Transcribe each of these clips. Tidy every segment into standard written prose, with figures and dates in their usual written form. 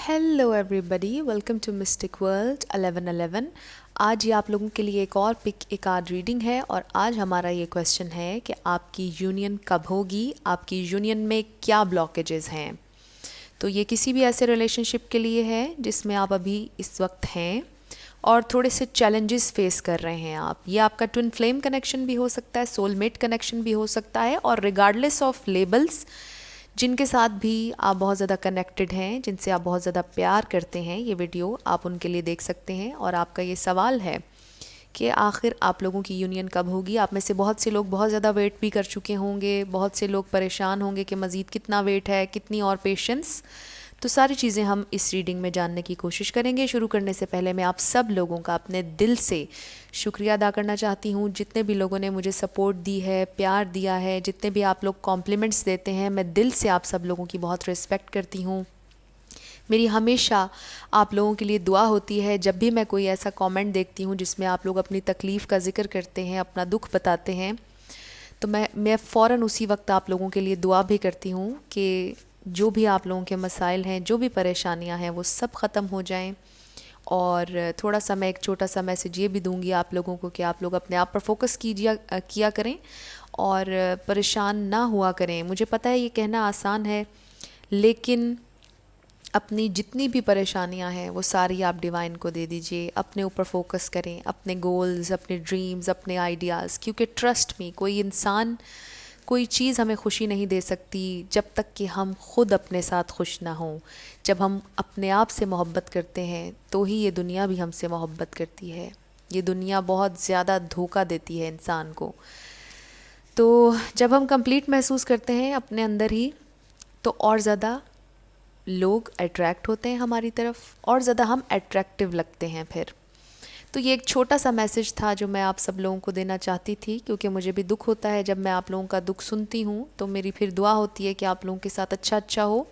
Hello everybody, welcome to mystic world 1111। आज ये आप लोगों के लिए एक और पिक ए कार्ड रीडिंग है और आज हमारा ये क्वेश्चन है कि आपकी यूनियन कब होगी, आपकी यूनियन में क्या ब्लॉकेजेस हैं। तो ये किसी भी ऐसे रिलेशनशिप के लिए है जिसमें आप अभी इस वक्त हैं और थोड़े से चैलेंजेस फेस कर रहे हैं आप। ये आपका ट्विन फ्लेम कनेक्शन भी हो सकता है, सोलमेट कनेक्शन भी हो सकता है और रिगार्डलेस ऑफ लेबल्स जिनके साथ भी आप बहुत ज़्यादा कनेक्टेड हैं, जिनसे आप बहुत ज़्यादा प्यार करते हैं, ये वीडियो आप उनके लिए देख सकते हैं। और आपका ये सवाल है कि आखिर आप लोगों की यूनियन कब होगी। आप में से बहुत से लोग बहुत ज़्यादा वेट भी कर चुके होंगे, बहुत से लोग परेशान होंगे कि मज़ीद कितना वेट है, कितनी और पेशेंस। तो सारी चीज़ें हम इस रीडिंग में जानने की कोशिश करेंगे। शुरू करने से पहले मैं आप सब लोगों का अपने दिल से शुक्रिया अदा करना चाहती हूँ। जितने भी लोगों ने मुझे सपोर्ट दी है, प्यार दिया है, जितने भी आप लोग कॉम्प्लीमेंट्स देते हैं, मैं दिल से आप सब लोगों की बहुत रिस्पेक्ट करती हूँ। मेरी हमेशा आप लोगों के लिए दुआ होती है। जब भी मैं कोई ऐसा कमेंट देखती हूँ जिसमें आप लोग अपनी तकलीफ़ का जिक्र करते हैं, अपना दुख बताते हैं, तो मैं फ़ौरन उसी वक्त आप लोगों के लिए दुआ भी करती हूँ कि जो भी आप लोगों के मसाइल हैं, जो भी परेशानियाँ हैं, वो सब ख़त्म हो जाएं। और थोड़ा सा मैं एक छोटा सा मैसेज ये भी दूंगी आप लोगों को कि आप लोग अपने आप पर फोकस किया करें और परेशान ना हुआ करें। मुझे पता है ये कहना आसान है, लेकिन अपनी जितनी भी परेशानियां हैं वो सारी आप डिवाइन को दे दीजिए। अपने ऊपर फोकस करें, अपने गोल्स, अपने ड्रीम्स, अपने आइडियाज़, क्योंकि ट्रस्ट मी, कोई इंसान, कोई चीज़ हमें खुशी नहीं दे सकती जब तक कि हम खुद अपने साथ खुश ना हों। जब हम अपने आप से मोहब्बत करते हैं तो ही ये दुनिया भी हमसे मोहब्बत करती है। ये दुनिया बहुत ज़्यादा धोखा देती है इंसान को। तो जब हम कंप्लीट महसूस करते हैं अपने अंदर ही, तो और ज़्यादा लोग अट्रैक्ट होते हैं हमारी तरफ और ज़्यादा हम अट्रैक्टिव लगते हैं फिर। तो ये एक छोटा सा मैसेज था जो मैं आप सब लोगों को देना चाहती थी, क्योंकि मुझे भी दुख होता है जब मैं आप लोगों का दुख सुनती हूँ। तो मेरी फिर दुआ होती है कि आप लोगों के साथ अच्छा अच्छा हो,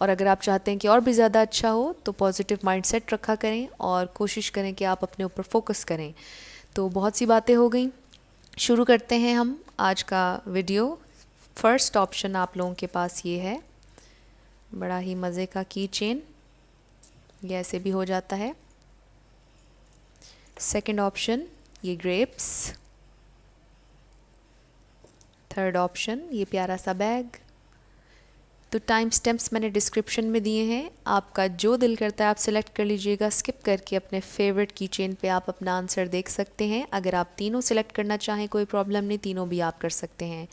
और अगर आप चाहते हैं कि और भी ज़्यादा अच्छा हो तो पॉजिटिव माइंडसेट रखा करें और कोशिश करें कि आप अपने ऊपर फोकस करें। तो बहुत सी बातें हो गई, शुरू करते हैं हम आज का वीडियो। फर्स्ट ऑप्शन आप लोगों के पास ये है, बड़ा ही मज़े का की चेन, ये ऐसे भी हो जाता है। सेकंड ऑप्शन ये ग्रेप्स। थर्ड ऑप्शन ये प्यारा सा बैग। तो टाइम स्टैम्प्स मैंने डिस्क्रिप्शन में दिए हैं, आपका जो दिल करता है आप सिलेक्ट कर लीजिएगा। स्किप करके अपने फेवरेट की चेन पे आप अपना आंसर देख सकते हैं। अगर आप तीनों सिलेक्ट करना चाहें कोई प्रॉब्लम नहीं, तीनों भी आप कर सकते हैं।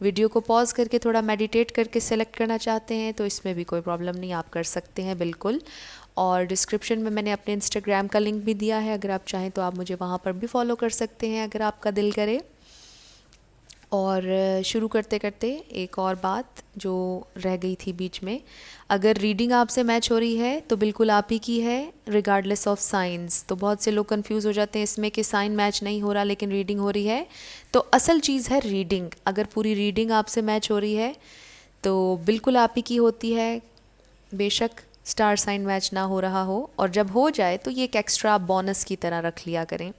वीडियो को पॉज करके थोड़ा मेडिटेट करके सेलेक्ट करना चाहते हैं तो इसमें भी कोई प्रॉब्लम नहीं, आप कर सकते हैं बिल्कुल। और डिस्क्रिप्शन में मैंने अपने इंस्टाग्राम का लिंक भी दिया है, अगर आप चाहें तो आप मुझे वहाँ पर भी फॉलो कर सकते हैं अगर आपका दिल करे। और शुरू करते करते एक और बात जो रह गई थी बीच में, अगर रीडिंग आपसे मैच हो रही है तो बिल्कुल आप ही की है, रिगार्डलेस ऑफ साइंस। तो बहुत से लोग कंफ्यूज हो जाते हैं इसमें कि साइन मैच नहीं हो रहा लेकिन रीडिंग हो रही है। तो असल चीज़ है रीडिंग। अगर पूरी रीडिंग आपसे मैच हो रही है तो बिल्कुल आप ही की होती है, बेशक स्टार साइन मैच ना हो रहा हो। और जब हो जाए तो ये एक एक्स्ट्रा बोनस की तरह रख लिया करें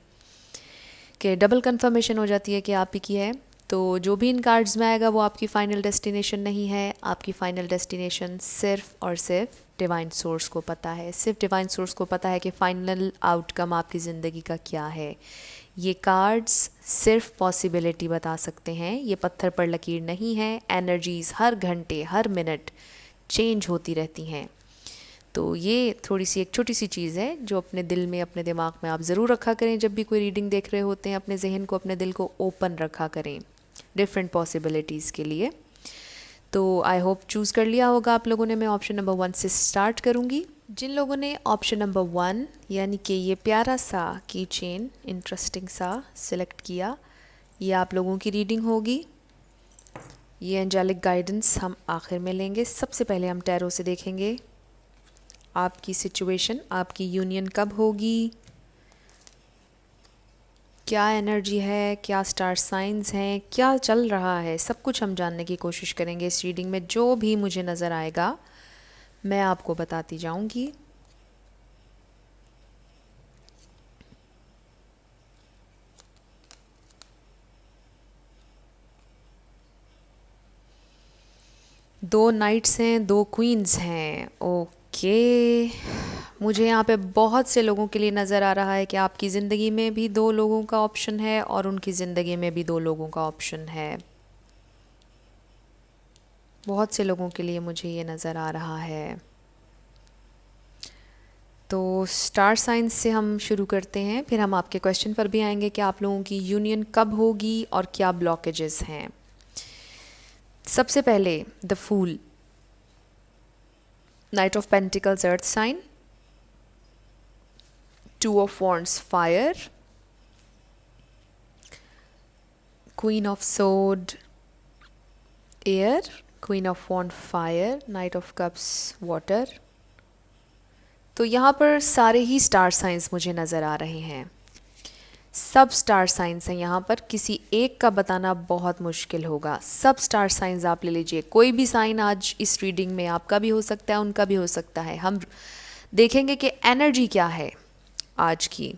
कि डबल कंफर्मेशन हो जाती है कि आप ही की है। तो जो भी इन कार्ड्स में आएगा वो आपकी फ़ाइनल डेस्टिनेशन नहीं है। आपकी फ़ाइनल डेस्टिनेशन सिर्फ और सिर्फ डिवाइन सोर्स को पता है। सिर्फ डिवाइन सोर्स को पता है कि फ़ाइनल आउटकम आपकी ज़िंदगी का क्या है। ये कार्ड्स सिर्फ पॉसिबिलिटी बता सकते हैं, ये पत्थर पर लकीर नहीं है। एनर्जीज़ हर घंटे हर मिनट चेंज होती रहती हैं। तो ये थोड़ी सी एक छोटी सी चीज़ है जो अपने दिल में, अपने दिमाग में आप ज़रूर रखा करें। जब भी कोई रीडिंग देख रहे होते हैं अपने जहन को, अपने दिल को ओपन रखा करें डिफरेंट पॉसिबिलिटीज़ के लिए। तो आई होप चूज़ कर लिया होगा आप लोगों ने। मैं ऑप्शन नंबर 1 से स्टार्ट करूँगी। जिन लोगों ने ऑप्शन नंबर 1 यानी कि ये प्यारा सा की चेन, इंटरेस्टिंग सा सिलेक्ट किया, ये आप लोगों की रीडिंग होगी। ये एंजेलिक गाइडेंस हम आखिर में लेंगे। सबसे पहले हम टैरो से देखेंगे आपकी सिचुएशन, आपकी यूनियन कब होगी, क्या एनर्जी है, क्या स्टार साइंस हैं, क्या चल रहा है, सब कुछ हम जानने की कोशिश करेंगे इस रीडिंग में। जो भी मुझे नज़र आएगा मैं आपको बताती जाऊंगी। दो नाइट्स हैं, दो क्वींस हैं। ओके, ओके, मुझे यहाँ पे बहुत से लोगों के लिए नज़र आ रहा है कि आपकी ज़िंदगी में भी दो लोगों का ऑप्शन है और उनकी ज़िंदगी में भी दो लोगों का ऑप्शन है। बहुत से लोगों के लिए मुझे ये नज़र आ रहा है। तो स्टार साइंस से हम शुरू करते हैं, फिर हम आपके क्वेश्चन पर भी आएंगे कि आप लोगों की यूनियन कब होगी और क्या ब्लॉकेजेस हैं। सबसे पहले the fool, knight of pentacles earth sign, two of wands fire, queen of swords air, queen of wand fire, knight of cups water. तो यहाँ पर सारे ही स्टार साइंस मुझे नज़र आ रहे हैं, सब स्टार साइंस हैं यहाँ पर, किसी एक का बताना बहुत मुश्किल होगा। सब स्टार साइंस आप ले लीजिए, कोई भी साइन आज इस रीडिंग में आपका भी हो सकता है, उनका भी हो सकता है। हम देखेंगे कि एनर्जी क्या है आज की।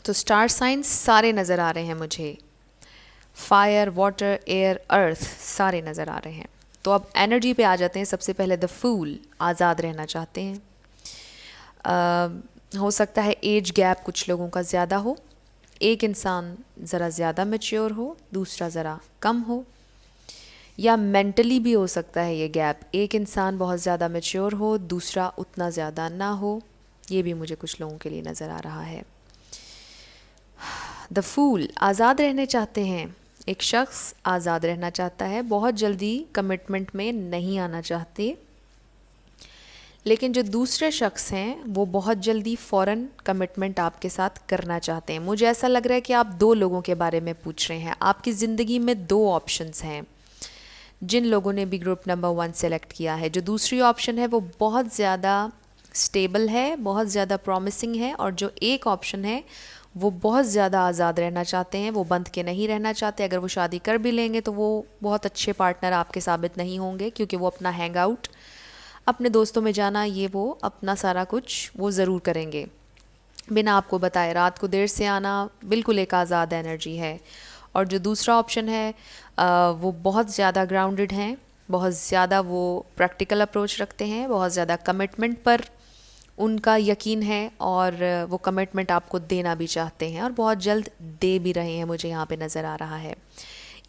तो स्टार साइंस सारे नज़र आ रहे हैं मुझे, फायर, वाटर, एयर, अर्थ सारे नज़र आ रहे हैं। तो अब एनर्जी पे आ जाते हैं। सबसे पहले द फूल, आज़ाद रहना चाहते हैं। हो सकता है एज गैप कुछ लोगों का ज़्यादा हो, एक इंसान ज़रा ज़्यादा मैच्योर हो, दूसरा ज़रा कम हो, या मेंटली भी हो सकता है ये गैप, एक इंसान बहुत ज़्यादा मैच्योर हो, दूसरा उतना ज़्यादा ना हो। ये भी मुझे कुछ लोगों के लिए नज़र आ रहा है। द फूल, आज़ाद रहने चाहते हैं। एक शख्स आज़ाद रहना चाहता है, बहुत जल्दी कमिटमेंट में नहीं आना चाहते, लेकिन जो दूसरे शख्स हैं वो बहुत जल्दी फ़ौरन कमिटमेंट आपके साथ करना चाहते हैं। मुझे ऐसा लग रहा है कि आप दो लोगों के बारे में पूछ रहे हैं। आपकी ज़िंदगी में दो ऑप्शंस हैं। जिन लोगों ने भी ग्रुप नंबर 1 सेलेक्ट किया है, जो दूसरी ऑप्शन है वो बहुत ज़्यादा स्टेबल है, बहुत ज़्यादा प्रॉमिसिंग है, और जो एक ऑप्शन है वो बहुत ज़्यादा आज़ाद रहना चाहते हैं, वो बंध के नहीं रहना चाहते। अगर वो शादी कर भी लेंगे तो वो बहुत अच्छे पार्टनर आपके साबित नहीं होंगे, क्योंकि वो अपना हैंग आउट, अपने दोस्तों में जाना, ये वो अपना सारा कुछ वो ज़रूर करेंगे बिना आपको बताए। रात को देर से आना बिल्कुल एक आज़ाद एनर्जी है। और जो दूसरा ऑप्शन है वो बहुत ज़्यादा ग्राउंडेड हैं, बहुत ज़्यादा वो प्रैक्टिकल अप्रोच रखते हैं, बहुत ज़्यादा कमिटमेंट पर उनका यकीन है, और वो कमिटमेंट आपको देना भी चाहते हैं और बहुत जल्द दे भी रहे हैं, मुझे यहाँ पे नज़र आ रहा है।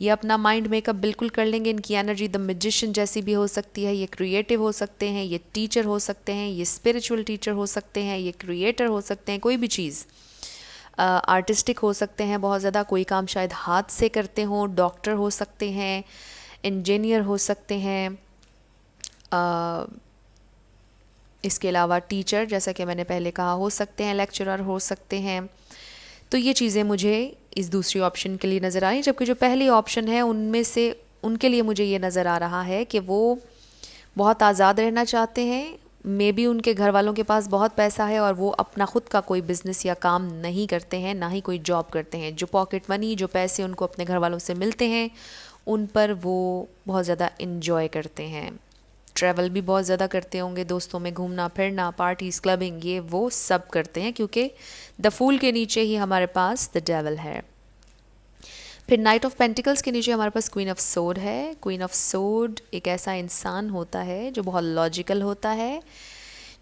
ये अपना माइंड मेकअप बिल्कुल कर लेंगे। इनकी एनर्जी द मैजिशियन जैसी भी हो सकती है। ये क्रिएटिव हो सकते हैं, ये टीचर हो सकते हैं, ये स्पिरिचुअल टीचर हो सकते हैं, ये क्रिएटर हो सकते हैं, कोई भी चीज़, आर्टिस्टिक हो सकते हैं बहुत ज़्यादा, कोई काम शायद हाथ से करते हों, डॉक्टर हो सकते हैं, इंजीनियर हो सकते हैं, इसके अलावा टीचर, जैसा कि मैंने पहले कहा, हो सकते हैं, लेक्चरर हो सकते हैं। तो ये चीज़ें मुझे इस दूसरी ऑप्शन के लिए नज़र आ रही हैं। जबकि जो पहली ऑप्शन है उनमें से उनके लिए मुझे ये नज़र आ रहा है कि वो बहुत आज़ाद रहना चाहते हैं। मे बी उनके घर वालों के पास बहुत पैसा है और वो अपना ख़ुद का कोई बिज़नेस या काम नहीं करते हैं, ना ही कोई जॉब करते हैं। जो पॉकेट मनी, जो पैसे उनको अपने घर वालों से मिलते हैं, उन पर वो बहुत ज़्यादा इन्जॉय करते हैं। ट्रैवल भी बहुत ज़्यादा करते होंगे, दोस्तों में घूमना फिरना, पार्टीज़, क्लबिंग, ये वो सब करते हैं, क्योंकि द फूल के नीचे ही हमारे पास द डेविल है। फिर नाइट ऑफ पेंटिकल्स के नीचे हमारे पास क्वीन ऑफ सोड है। क्वीन ऑफ सोड एक ऐसा इंसान होता है जो बहुत लॉजिकल होता है,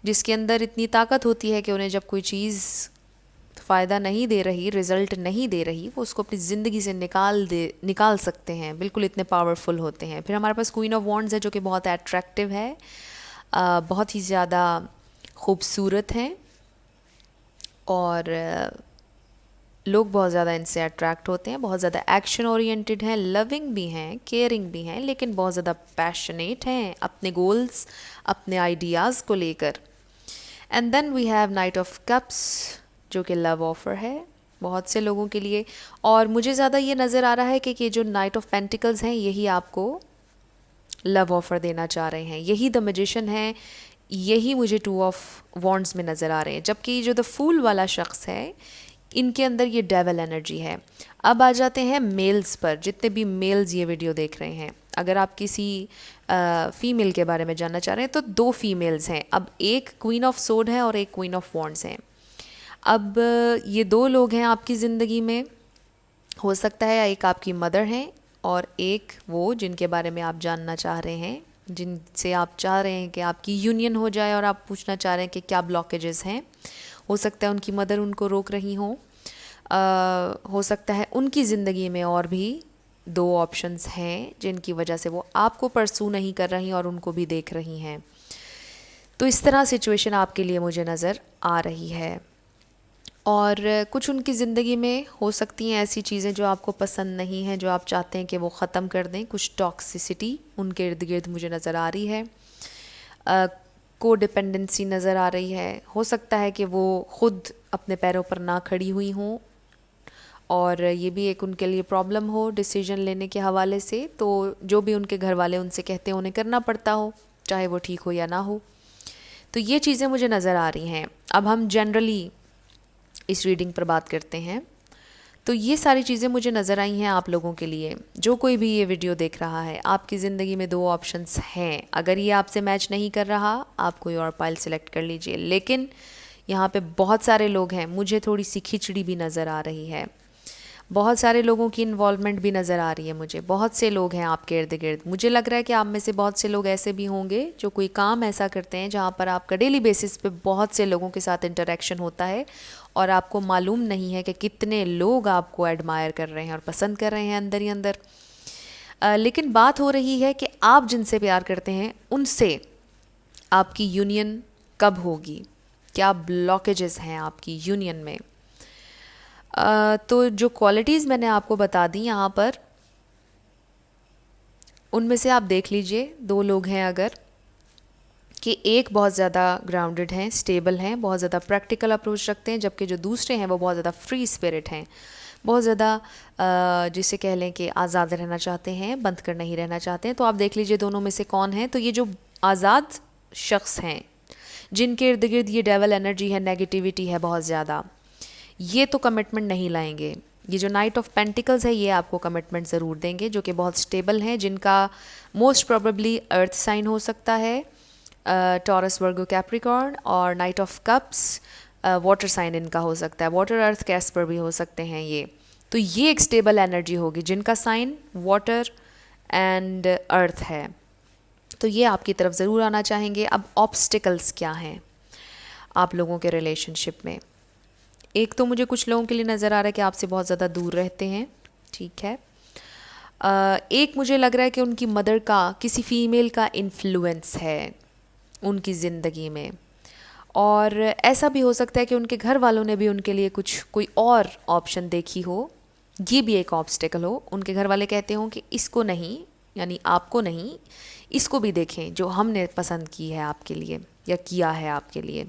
जिसके अंदर इतनी ताकत होती है कि उन्हें जब कोई चीज़ फ़ायदा नहीं दे रही, रिज़ल्ट नहीं दे रही, वो उसको अपनी ज़िंदगी से निकाल सकते हैं। बिल्कुल इतने पावरफुल होते हैं। फिर हमारे पास क्वीन ऑफ वॉन्ड्स है, जो कि बहुत अट्रैक्टिव है, बहुत ही ज़्यादा खूबसूरत हैं, और लोग बहुत ज़्यादा इनसे अट्रैक्ट होते हैं। बहुत ज़्यादा एक्शन ओरिएंटेड हैं, लविंग भी हैं, केयरिंग भी हैं, लेकिन बहुत ज़्यादा पैशनेट हैं अपने गोल्स, अपने आइडियाज़ को लेकर। And then we have knight of cups, जो कि लव ऑफ़र है बहुत से लोगों के लिए। और मुझे ज़्यादा ये नज़र आ रहा है कि जो नाइट ऑफ पेंटिकल्स हैं, यही आपको लव ऑफ़र देना चाह रहे हैं, यही द मैजिशियन है, यही मुझे टू ऑफ वॉन्ड्स में नज़र आ रहे हैं। जबकि जो द फूल वाला शख्स है, इनके अंदर ये डेविल एनर्जी है। अब आ जाते हैं मेल्स पर। जितने भी मेल्स ये वीडियो देख रहे हैं, अगर आप किसी फ़ीमेल के बारे में जानना चाह रहे हैं, तो दो फीमेल्स हैं। अब एक क्वीन ऑफ सोड है और एक क्वीन ऑफ वॉन्ड्स हैं। अब ये दो लोग हैं आपकी ज़िंदगी में, हो सकता है एक आपकी मदर हैं और एक वो जिनके बारे में आप जानना चाह रहे हैं, जिनसे आप चाह रहे हैं कि आपकी यूनियन हो जाए और आप पूछना चाह रहे हैं कि क्या ब्लॉकेजेस हैं। हो सकता है उनकी मदर उनको रोक रही हों, हो सकता है उनकी ज़िंदगी में और भी दो ऑप्शंस हैं जिनकी वजह से वो आपको परसू नहीं कर रही और उनको भी देख रही हैं। तो इस तरह सिचुएशन आपके लिए मुझे नज़र आ रही है। और कुछ उनकी ज़िंदगी में हो सकती हैं ऐसी चीज़ें जो आपको पसंद नहीं हैं, जो आप चाहते हैं कि वो ख़त्म कर दें। कुछ टॉक्सिसिटी उनके इर्द गिर्द मुझे नज़र आ रही है। को डिपेंडेंसी नज़र आ रही है। हो सकता है कि वो ख़ुद अपने पैरों पर ना खड़ी हुई हों और ये भी एक उनके लिए प्रॉब्लम हो डिसीजन लेने के हवाले से। तो जो भी उनके घर वाले उनसे कहते हैं उन्हें करना पड़ता हो, चाहे वो ठीक हो या ना हो। तो ये चीज़ें मुझे नज़र आ रही हैं। अब हम जनरली इस रीडिंग पर बात करते हैं। तो ये सारी चीज़ें मुझे नज़र आई हैं आप लोगों के लिए। जो कोई भी ये वीडियो देख रहा है, आपकी ज़िंदगी में दो ऑप्शंस हैं। अगर ये आपसे मैच नहीं कर रहा, आप कोई और पाइल सेलेक्ट कर लीजिए। लेकिन यहाँ पे बहुत सारे लोग हैं, मुझे थोड़ी सी खिचड़ी भी नज़र आ रही है। बहुत सारे लोगों की इन्वॉल्वमेंट भी नज़र आ रही है मुझे। बहुत से लोग हैं आपके इर्द गिर्द। मुझे लग रहा है कि आप में से बहुत से लोग ऐसे भी होंगे जो कोई काम ऐसा करते हैं जहाँ पर आपका डेली बेसिस पे बहुत से लोगों के साथ इंटरेक्शन होता है और आपको मालूम नहीं है कि कितने लोग आपको एडमायर कर रहे हैं और पसंद कर रहे हैं अंदर ही अंदर। लेकिन बात हो रही है कि आप जिनसे प्यार करते हैं उनसे आपकी यूनियन कब होगी, क्या ब्लॉकेजेस हैं आपकी यूनियन में। तो जो क्वालिटीज़ मैंने आपको बता दी यहाँ पर, उनमें से आप देख लीजिए दो लोग हैं अगर, कि एक बहुत ज़्यादा ग्राउंडेड हैं, स्टेबल हैं, बहुत ज़्यादा प्रैक्टिकल अप्रोच रखते हैं, जबकि जो दूसरे हैं वो बहुत ज़्यादा फ्री स्पिरिट हैं, बहुत ज़्यादा जिसे कह लें कि आज़ाद रहना चाहते हैं, बंद कर नहीं रहना चाहते हैं। तो आप देख लीजिए दोनों में से कौन है। तो ये जो आज़ाद शख्स हैं जिनके इर्द गिर्द ये डेवल एनर्जी है, नेगेटिविटी है बहुत ज़्यादा, ये तो कमिटमेंट नहीं लाएंगे। ये जो नाइट ऑफ पेंटिकल्स है ये आपको कमिटमेंट ज़रूर देंगे, जो कि बहुत स्टेबल हैं, जिनका मोस्ट प्रोबेबली अर्थ साइन हो सकता है, टॉरस, वर्गो, कैप्रिकॉर्न। और knight of cups water sign इनका हो सकता है, वाटर, अर्थ, कैस्पर भी हो सकते हैं ये। तो ये एक स्टेबल एनर्जी होगी जिनका साइन वाटर एंड अर्थ है। तो ये आपकी तरफ ज़रूर आना चाहेंगे। अब ऑब्स्टिकल्स क्या हैं आप लोगों के रिलेशनशिप में। एक तो मुझे कुछ लोगों के लिए नज़र आ रहा है कि आपसे बहुत ज़्यादा दूर रहते हैं, ठीक है। एक मुझे लग रहा है कि उनकी मदर का, किसी फीमेल का इन्फ्लुएंस है उनकी ज़िंदगी में। और ऐसा भी हो सकता है कि उनके घर वालों ने भी उनके लिए कोई और ऑप्शन देखी हो, ये भी एक ऑब्स्टिकल हो। उनके घर वाले कहते हों कि इसको नहीं, यानी आपको नहीं, इसको भी देखें जो हमने पसंद की है आपके लिए या किया है आपके लिए।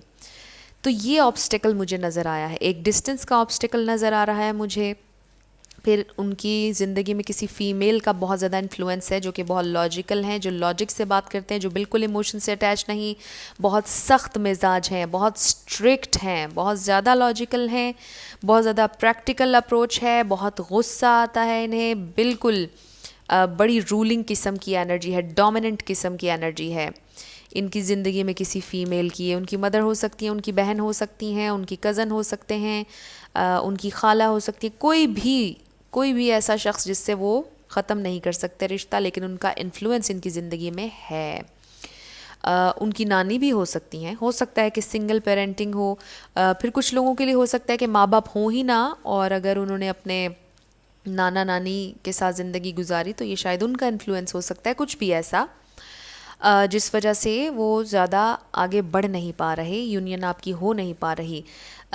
तो ये ऑब्स्टिकल मुझे नज़र आया है। एक डिस्टेंस का ऑब्स्टिकल नज़र आ रहा है मुझे। फिर उनकी ज़िंदगी में किसी फ़ीमेल का बहुत ज़्यादा इन्फ्लुएंस है, जो कि बहुत लॉजिकल हैं, जो लॉजिक से बात करते हैं, जो बिल्कुल इमोशन से अटैच नहीं, बहुत सख्त मिजाज हैं, बहुत स्ट्रिक्ट हैं, बहुत ज़्यादा लॉजिकल हैं, बहुत ज़्यादा प्रैक्टिकल अप्रोच है, बहुत गुस्सा आता है इन्हें, बिल्कुल बड़ी रूलिंग किस्म की एनर्जी है, डोमिनेंट किस्म की एनर्जी है इनकी ज़िंदगी में किसी फ़ीमेल की है। उनकी मदर हो सकती हैं, उनकी बहन हो सकती हैं, उनकी कज़न हो सकते हैं, उनकी खाला हो सकती है, कोई भी ऐसा शख्स जिससे वो ख़त्म नहीं कर सकते रिश्ता, लेकिन उनका इन्फ्लुएंस इनकी ज़िंदगी में है। उनकी नानी भी हो सकती हैं, हो सकता है कि सिंगल पेरेंटिंग हो। फिर कुछ लोगों के लिए हो सकता है कि माँ बाप हों ही ना, और अगर उन्होंने अपने नाना नानी के साथ ज़िंदगी गुजारी तो ये शायद उनका इन्फ्लुएंस हो सकता है, कुछ भी ऐसा जिस वजह से वो ज़्यादा आगे बढ़ नहीं पा रहे, यूनियन आपकी हो नहीं पा रही।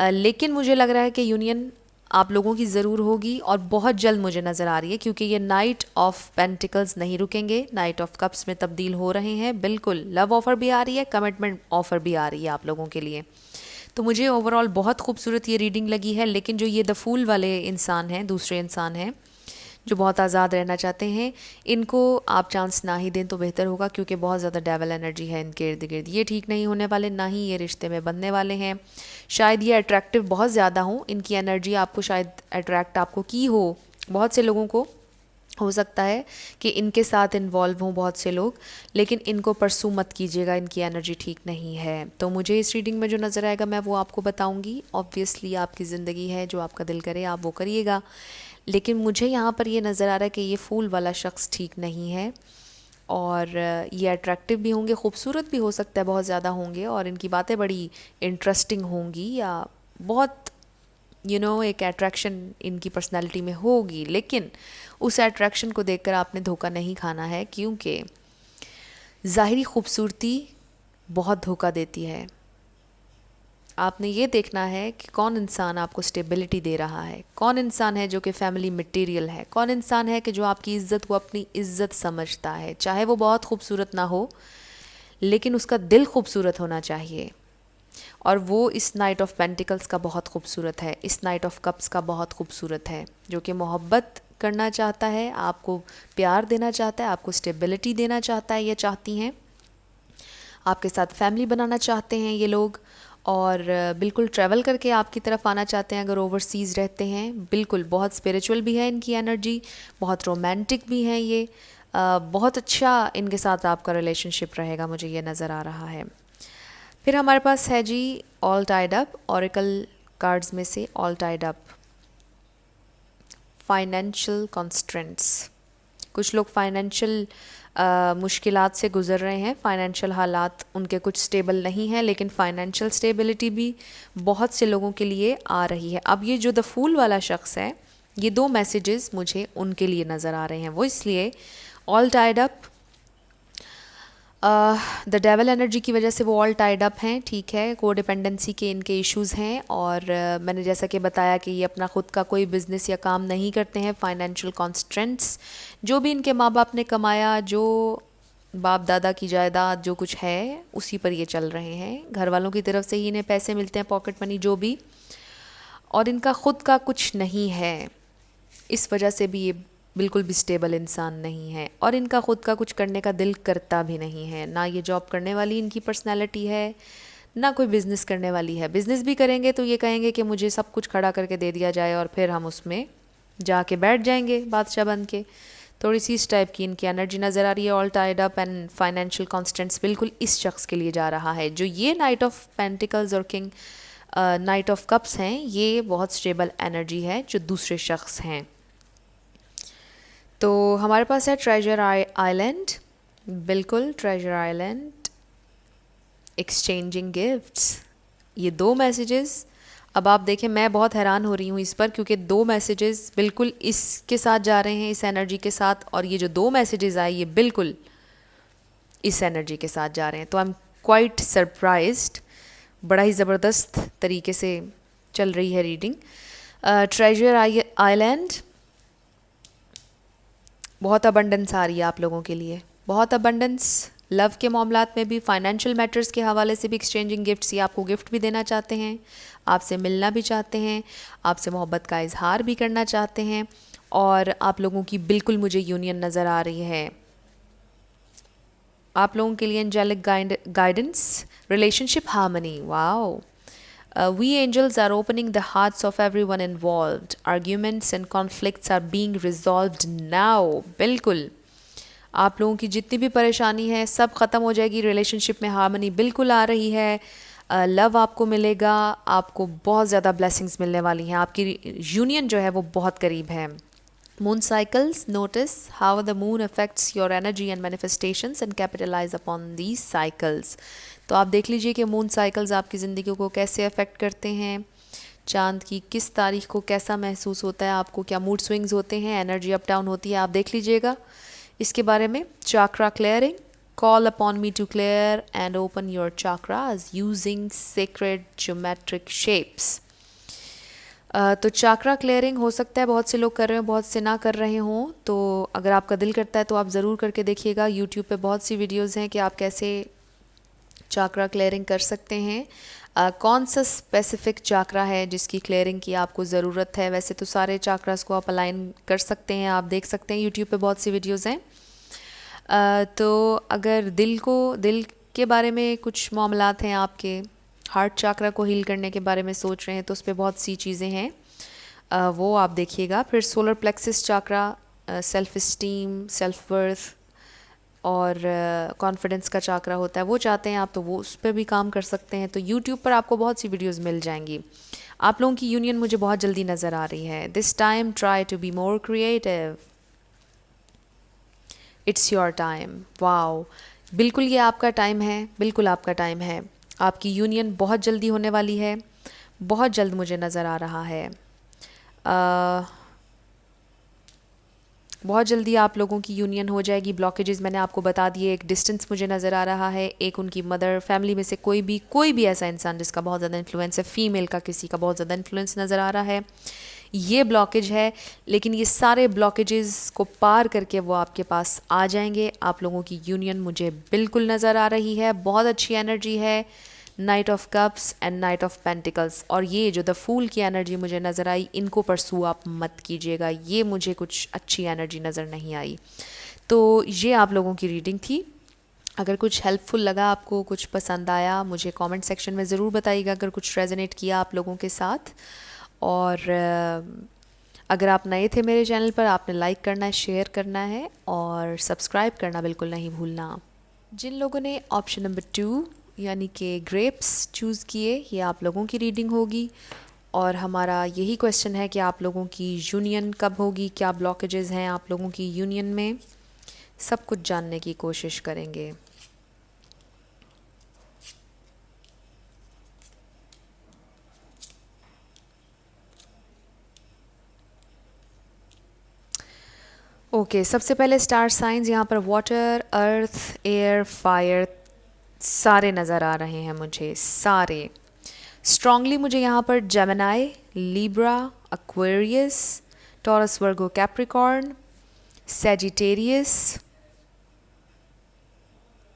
लेकिन मुझे लग रहा है कि यूनियन आप लोगों की ज़रूर होगी और बहुत जल्द मुझे नज़र आ रही है, क्योंकि ये नाइट ऑफ पेंटिकल्स नहीं रुकेंगे, नाइट ऑफ कप्स में तब्दील हो रहे हैं। बिल्कुल लव ऑफ़र भी आ रही है, कमिटमेंट ऑफ़र भी आ रही है आप लोगों के लिए। तो मुझे ओवरऑल बहुत खूबसूरत ये रीडिंग लगी है। लेकिन जो ये द फूल वाले इंसान हैं, दूसरे इंसान हैं जो बहुत आज़ाद रहना चाहते हैं, इनको आप चांस ना ही दें तो बेहतर होगा, क्योंकि बहुत ज़्यादा डेवल एनर्जी है इनके इर्द गिर्द। ये ठीक नहीं होने वाले, ना ही ये रिश्ते में बनने वाले हैं। शायद ये अट्रैक्टिव बहुत ज़्यादा हो, इनकी एनर्जी आपको शायद अट्रैक्ट आपको की हो। बहुत से लोगों को हो सकता है कि इनके साथ इन्वॉल्व हों बहुत से लोग, लेकिन इनको परसू मत कीजिएगा, इनकी एनर्जी ठीक नहीं है। तो मुझे इस रीडिंग में जो नज़र आएगा मैं वो आपको बताऊंगी। ऑब्वियसली आपकी ज़िंदगी है, जो आपका दिल करे आप वो करिएगा। लेकिन मुझे यहाँ पर ये नज़र आ रहा है कि ये फूल वाला शख्स ठीक नहीं है। और ये अट्रैक्टिव भी होंगे, खूबसूरत भी हो सकता है, बहुत ज़्यादा होंगे और इनकी बातें बड़ी इंटरेस्टिंग होंगी या बहुत एक अट्रैक्शन इनकी पर्सनालिटी में होगी। लेकिन उस अट्रैक्शन को देखकर आपने धोखा नहीं खाना है, क्योंकि ज़ाहिरी खूबसूरती बहुत धोखा देती है। आपने ये देखना है कि कौन इंसान आपको स्टेबिलिटी दे रहा है, कौन इंसान है जो कि फैमिली मटेरियल है, कौन इंसान है कि जो आपकी इज़्ज़त को अपनी इज़्ज़त समझता है। चाहे वो बहुत खूबसूरत ना हो, लेकिन उसका दिल खूबसूरत होना चाहिए। और वो इस नाइट ऑफ पेंटिकल्स का बहुत खूबसूरत है, इस नाइट ऑफ कप्स का बहुत खूबसूरत है, जो कि मोहब्बत करना चाहता है, आपको प्यार देना चाहता है, आपको स्टेबिलिटी देना चाहता है, ये चाहती हैं, आपके साथ फैमिली बनाना चाहते हैं ये लोग, और बिल्कुल ट्रैवल करके आपकी तरफ आना चाहते हैं अगर ओवरसीज़ रहते हैं। बिल्कुल बहुत स्पिरिचुअल भी है इनकी एनर्जी, बहुत रोमांटिक भी है ये, बहुत अच्छा इनके साथ आपका रिलेशनशिप रहेगा, मुझे ये नज़र आ रहा है। फिर हमारे पास है जी all tied up, oracle cards में से all tied up, financial constraints. कुछ लोग फाइनेंशियल मुश्किलात से गुज़र रहे हैं, फाइनेंशियल हालात उनके कुछ स्टेबल नहीं है, लेकिन फाइनेंशियल स्टेबिलिटी भी बहुत से लोगों के लिए आ रही है। अब ये जो द फूल वाला शख्स है, ये 2 मैसेजेस मुझे उनके लिए नज़र आ रहे हैं। वो इसलिए all tied up, the devil energy की वजह से वो ऑल टाइड अप हैं, ठीक है, को डिपेंडेंसी के इनके इश्यूज़ हैं, और मैंने जैसा कि बताया कि ये अपना ख़ुद का कोई बिज़नेस या काम नहीं करते हैं। फाइनेंशियल कॉन्स्ट्रेंट्स, जो भी इनके माँ बाप ने कमाया, जो बाप दादा की जायदाद जो कुछ है, उसी पर ये चल रहे हैं। घर वालों की तरफ से ही इन्हें पैसे मिलते हैं, पॉकेट मनी जो भी, और इनका ख़ुद का कुछ नहीं है। इस वजह से भी ये बिल्कुल भी स्टेबल इंसान नहीं है, और इनका ख़ुद का कुछ करने का दिल करता भी नहीं है। ना ये जॉब करने वाली इनकी पर्सनैलिटी है, ना कोई बिज़नेस करने वाली है। बिज़नेस भी करेंगे तो ये कहेंगे कि मुझे सब कुछ खड़ा करके दे दिया जाए और फिर हम उसमें जाके बैठ जाएंगे बादशाह बन के। थोड़ी सी इस टाइप की इनकी एनर्जी नज़र आ रही है। All tied up and financial constants बिल्कुल इस शख्स के लिए जा रहा है। जो ये नाइट ऑफ पेंटिकल्स और किंग नाइट ऑफ कप्स हैं, ये बहुत स्टेबल एनर्जी है जो दूसरे शख्स हैं। तो हमारे पास है ट्रेजर आइलैंड, बिल्कुल ट्रेजर आइलैंड, एक्सचेंजिंग गिफ्ट्स, ये 2 मैसेजेस। अब आप देखें, मैं बहुत हैरान हो रही हूँ इस पर, क्योंकि 2 मैसेजेस बिल्कुल इसके साथ जा रहे हैं, इस एनर्जी के साथ, और ये जो 2 मैसेजेस आए ये बिल्कुल इस एनर्जी के साथ जा रहे हैं। तो आई एम क्वाइट सरप्राइज्ड, बड़ा ही ज़बरदस्त तरीके से चल रही है रीडिंग। ट्रेजर आइलैंड, बहुत अबंडेंस आ रही है आप लोगों के लिए, बहुत अबंडेंस, लव के मामलात में भी, फाइनेंशियल मैटर्स के हवाले से भी एक्सचेंजिंग गिफ्ट्स। ये आपको गिफ्ट भी देना चाहते हैं, आपसे मिलना भी चाहते हैं, आपसे मोहब्बत का इजहार भी करना चाहते हैं, और आप लोगों की बिल्कुल मुझे यूनियन नज़र आ रही है। आप लोगों के लिए angelic guidance, relationship harmony, wow. We angels are opening the hearts of everyone involved. Arguments and conflicts are being resolved now. बिल्कुल आप लोगों की जितनी भी परेशानी है सब ख़त्म हो जाएगी। रिलेशनशिप में हार्मनी बिल्कुल आ रही है। लव आपको मिलेगा, आपको बहुत ज़्यादा ब्लेसिंग्स मिलने वाली हैं, आपकी यूनियन जो है वो बहुत करीब है। Moon cycles, notice how the moon affects your energy and manifestations and capitalize upon these cycles. तो आप देख लीजिए कि मून साइकिल्स आपकी ज़िंदगी को कैसे अफेक्ट करते हैं, चांद की किस तारीख को कैसा महसूस होता है आपको, क्या मूड स्विंग्स होते हैं, एनर्जी अप डाउन होती है, आप देख लीजिएगा इसके बारे में। Chakra clearing, call upon me to clear and open your chakras using sacred geometric shapes. तो चाक्रा क्लियरिंग हो सकता है बहुत से लोग कर रहे हो, बहुत से ना कर रहे हों। तो अगर आपका दिल करता है तो आप ज़रूर करके देखिएगा। यूट्यूब पे बहुत सी वीडियोस हैं कि आप कैसे चाक्रा क्लियरिंग कर सकते हैं। कौन सा स्पेसिफिक चाक्रा है जिसकी क्लियरिंग की आपको ज़रूरत है। वैसे तो सारे चाक्रास को आप अलाइन कर सकते हैं, आप देख सकते हैं यूट्यूब पे बहुत सी वीडियोस हैं। तो अगर दिल के बारे में कुछ मामलात हैं, आपके हार्ट चाक्रा को हील करने के बारे में सोच रहे हैं, तो उस पर बहुत सी चीज़ें हैं, वो आप देखिएगा। फिर solar plexus chakra, self esteem, self worth और कॉन्फिडेंस का चाक्रा होता है, वो चाहते हैं आप तो वो उस पर भी काम कर सकते हैं। तो यूट्यूब पर आपको बहुत सी वीडियोस मिल जाएंगी। आप लोगों की यूनियन मुझे बहुत जल्दी नज़र आ रही है। This time try to be more creative, it's your time. Wow, बिल्कुल ये आपका टाइम है, बिल्कुल आपका टाइम है। आपकी यूनियन बहुत जल्दी होने वाली है, बहुत जल्द मुझे नज़र आ रहा है। बहुत जल्दी आप लोगों की यूनियन हो जाएगी। ब्लॉकेजेस मैंने आपको बता दिए, एक डिस्टेंस मुझे नज़र आ रहा है, एक उनकी मदर, फैमिली में से कोई भी ऐसा इंसान जिसका बहुत ज़्यादा इन्फ्लुएंस है, फीमेल का किसी का बहुत ज़्यादा इन्फ्लुएंस नज़र आ रहा है, ये ब्लॉकेज है। लेकिन ये सारे ब्लॉकेजेस को पार करके वो आपके पास आ जाएंगे। आप लोगों की यूनियन मुझे बिल्कुल नज़र आ रही है, बहुत अच्छी एनर्जी है। Night of cups and night of pentacles, और ये जो द फूल की एनर्जी मुझे नज़र आई, इनको परसू आप मत कीजिएगा, ये मुझे कुछ अच्छी एनर्जी नज़र नहीं आई। तो ये आप लोगों की रीडिंग थी। अगर कुछ हेल्पफुल लगा आपको, कुछ पसंद आया, मुझे कमेंट सेक्शन में ज़रूर बताइएगा अगर कुछ रेजोनेट किया आप लोगों के साथ। और अगर आप नए थे मेरे चैनल पर, आपने लाइक करना है, शेयर करना है और सब्सक्राइब करना बिल्कुल नहीं भूलना। जिन लोगों ने ऑप्शन नंबर 2 यानी कि ग्रेप्स चूज़ किए, ये आप लोगों की रीडिंग होगी। और हमारा यही क्वेश्चन है कि आप लोगों की यूनियन कब होगी, क्या ब्लॉकेजेस हैं आप लोगों की यूनियन में, सब कुछ जानने की कोशिश करेंगे। ओके, सबसे पहले स्टार साइंस, यहाँ पर वाटर, अर्थ, एयर, फायर सारे नज़र आ रहे हैं मुझे, सारे स्ट्रांगली। मुझे यहाँ पर Gemini, Libra, Aquarius, taurus, Virgo, Capricorn, Sagittarius.